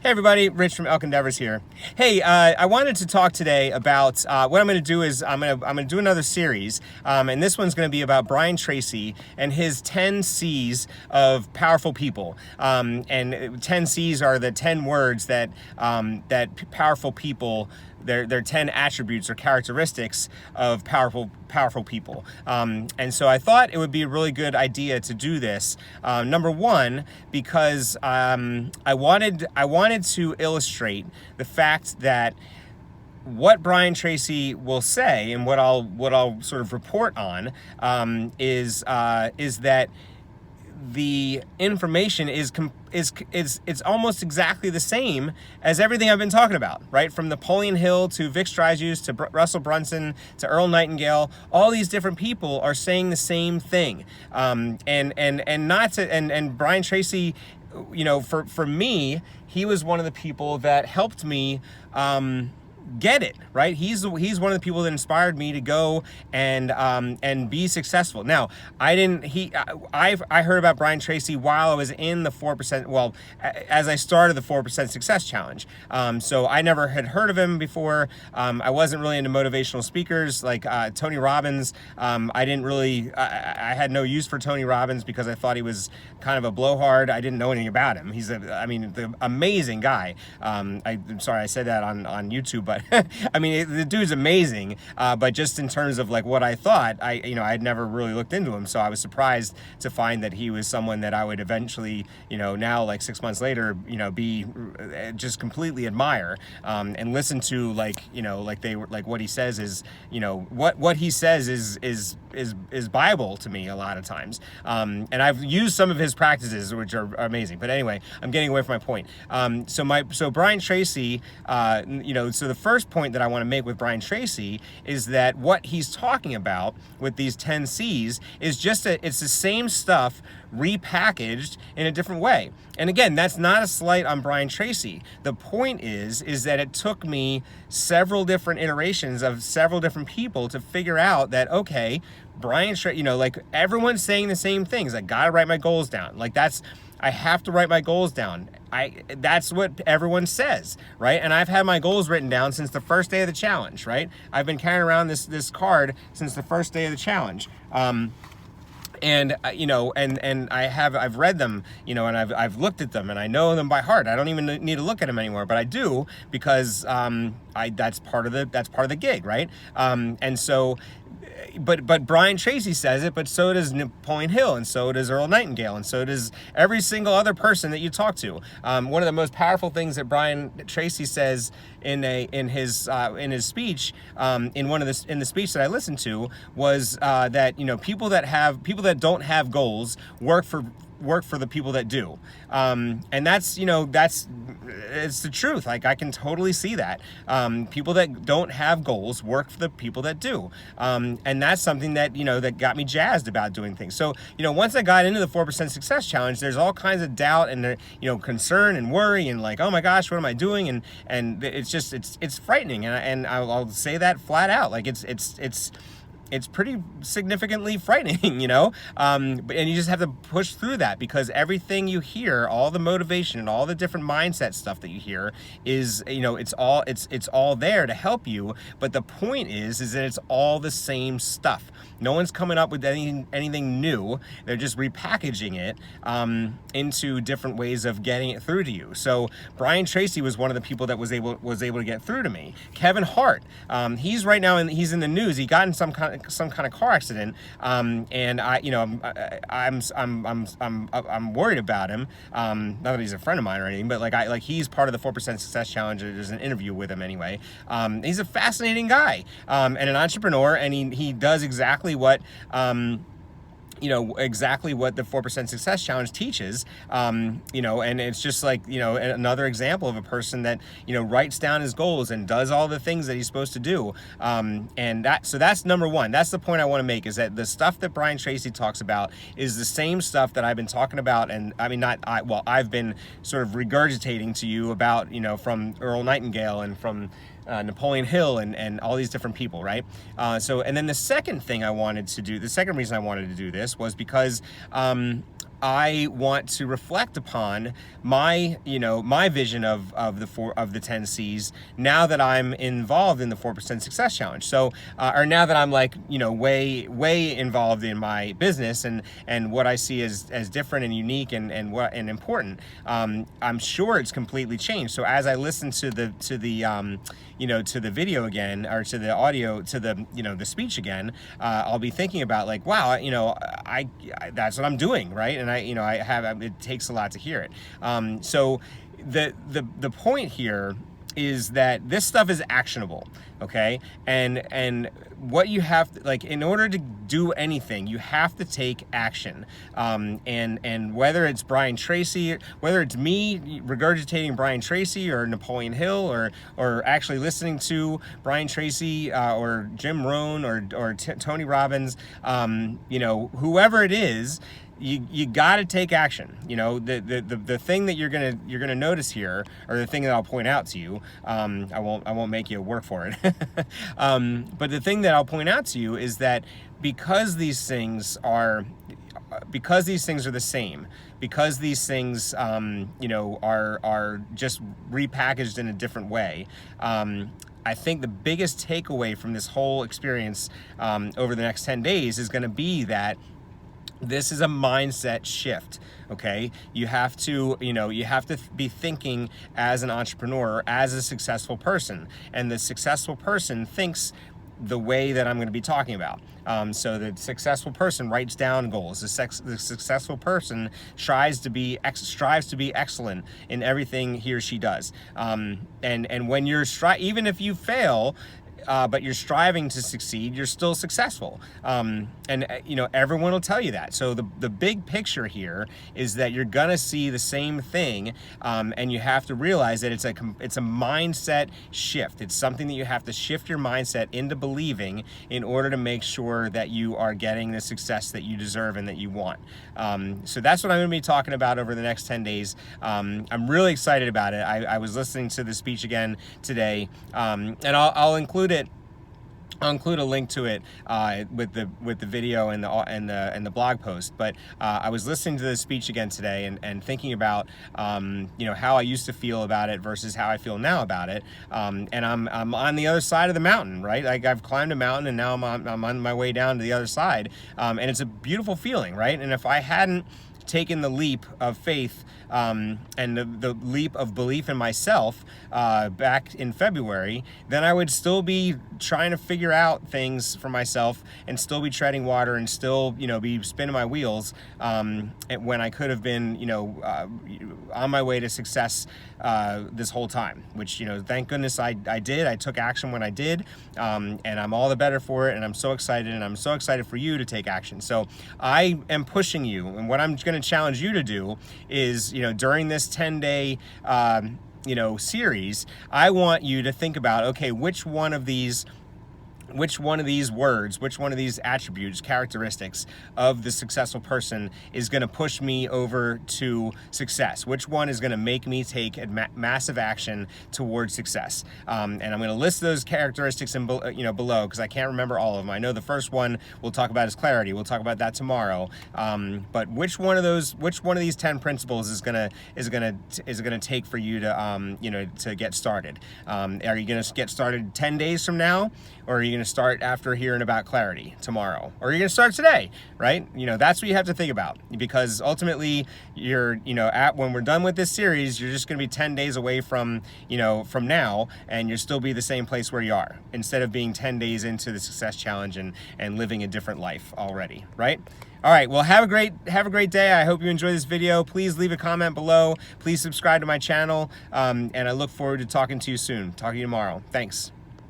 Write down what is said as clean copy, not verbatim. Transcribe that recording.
Hey everybody, Rich from Elk Endeavors here. Hey, I wanted to talk today about what I'm going to do is I'm going to do another series, and this one's going to be about Brian Tracy and his 10 C's of powerful people. And 10 C's are the 10 words that powerful people. They're 10 attributes or characteristics of powerful people. And so I thought it would be a really good idea to do this. Number one, because I wanted to illustrate the fact that what Brian Tracy will say and what I'll sort of report on is that the information is almost exactly the same as everything I've been talking about, right? From Napoleon Hill to Vic Stryjus to Russell Brunson to Earl Nightingale, all these different people are saying the same thing. And Brian Tracy, you know, for me, he was one of the people that helped me get it, right? He's one of the people that inspired me to go and be successful. Now, I heard about Brian Tracy while I was in the 4%, well, as I started the 4% Success Challenge. So I never had heard of him before. I wasn't really into motivational speakers like Tony Robbins. I had no use for Tony Robbins because I thought he was kind of a blowhard. I didn't know anything about him. He's the amazing guy. I'm sorry I said that on YouTube, but I mean, the dude's amazing. But just in terms of like what I thought, I'd never really looked into him. So I was surprised to find that he was someone that I would eventually, now like 6 months later, be just completely admire, and listen to like what he says is, what he says is Bible to me a lot of times. And I've used some of his practices, which are amazing. But anyway, I'm getting away from my point. So Brian Tracy, so the first point that I want to make with Brian Tracy is that what he's talking about with these 10 C's is it's the same stuff repackaged in a different way. And again, that's not a slight on Brian Tracy. The point is that it took me several different iterations of several different people to figure out that, okay, Brian Tracy, like everyone's saying the same things. I gotta write my goals down. I have to write my goals down. That's what everyone says, right? And I've had my goals written down since the first day of the challenge, right? I've been carrying around this card since the first day of the challenge. And I've read them, and I've looked at them and I know them by heart. I don't even need to look at them anymore, but I do because that's part of the gig, right? And so. But Brian Tracy says it, but so does Napoleon Hill, and so does Earl Nightingale, and so does every single other person that you talk to. One of the most powerful things that Brian Tracy says in his speech, in the speech that I listened to, was that people that don't have goals work for the people that do, and that's it's the truth. Like, I can totally see that. People that don't have goals work for the people that do, and that's something that that got me jazzed about doing things. So once I got into the 4% Success Challenge, there's all kinds of doubt and concern and worry and like, oh my gosh, what am I doing? And it's frightening, and I'll say that flat out. Like it's pretty significantly frightening, and you just have to push through that, because everything you hear, all the motivation and all the different mindset stuff that you hear is, it's all there to help you. But the point is that it's all the same stuff. No one's coming up with anything new. They're just repackaging it into different ways of getting it through to you. So Brian Tracy was one of the people that was able to get through to me. Kevin Hart, he's right now he's in the news. He got in some kind of car accident, and I'm worried about him. Not that he's a friend of mine or anything, but he's part of the 4% Success Challenge. There's an interview with him anyway. He's a fascinating guy, and an entrepreneur, and he does exactly what exactly what the 4% Success Challenge teaches, and it's just like, another example of a person that, writes down his goals and does all the things that he's supposed to do. So that's number one. That's the point I want to make, is that the stuff that Brian Tracy talks about is the same stuff that I've been talking about. And I've been sort of regurgitating to you about, from Earl Nightingale and from Napoleon Hill and all these different people, right? And then the second reason I wanted to do this was because I want to reflect upon my, my vision of the 10 C's now that I'm involved in the 4% Success Challenge. So, or now that I'm like, way involved in my business and what I see as different and unique and important. I'm sure it's completely changed. So as I listen to the video again, or to the audio, to the speech again, I'll be thinking about like, wow, I that's what I'm doing, right? And it takes a lot to hear it. So the point here is that this stuff is actionable, okay? And what you have to, like, in order to do anything, you have to take action. And whether it's Brian Tracy, whether it's me regurgitating Brian Tracy or Napoleon Hill, or actually listening to Brian Tracy, or Jim Rohn, or Tony Robbins, whoever it is, you got to take action. The thing that you're gonna notice here, or the thing that I'll point out to you, I won't make you work for it. But the thing that I'll point out to you is that because these things are the same, because these things are just repackaged in a different way, I think the biggest takeaway from this whole experience over the next 10 days is going to be that this is a mindset shift, okay? You have to be thinking as an entrepreneur, as a successful person. And the successful person thinks the way that I'm going to be talking about. So the successful person writes down goals. The successful person strives to be excellent in everything he or she does. And when you're even if you fail, but you're striving to succeed, you're still successful. Everyone will tell you that. So the big picture here is that you're gonna see the same thing, and you have to realize that it's a mindset shift. It's something that you have to shift your mindset into believing in order to make sure that you are getting the success that you deserve and that you want. So that's what I'm gonna be talking about over the next 10 days. I'm really excited about it. I was listening to the speech again today, and I'll include a link to it with the video and the blog post. But I was listening to the speech again today and thinking about how I used to feel about it versus how I feel now about it. And I'm on the other side of the mountain, right? Like I've climbed a mountain and now I'm on my way down to the other side. And it's a beautiful feeling, right? And if I hadn't taken the leap of faith and the leap of belief in myself back in February, then I would still be trying to figure out things for myself and still be treading water and still, be spinning my wheels when I could have been, on my way to success this whole time, which, thank goodness I did. I took action when I did, and I'm all the better for it, and I'm so excited, and I'm so excited for you to take action. So I am pushing you, and what I'm going to challenge you to do is, during this 10-day series, I want you to think about, okay, which one of these words, which one of these attributes, characteristics of the successful person is going to push me over to success? Which one is going to make me take massive action towards success? And I'm going to list those characteristics below, because I can't remember all of them. I know the first one we'll talk about is clarity. We'll talk about that tomorrow. But which one of these 10 principles is going to take for you to get started? Are you going to get started 10 days from now, or are you going to start after hearing about clarity tomorrow, or you're going to start today, right? That's what you have to think about, because ultimately you're, when we're done with this series, you're just going to be 10 days away from now, and you'll still be the same place where you are, instead of being 10 days into the Success Challenge and living a different life already, right? All right, well, have a great day. I hope you enjoyed this video. Please leave a comment below. Please subscribe to my channel, and I look forward to talking to you soon. Talk to you tomorrow. Thanks.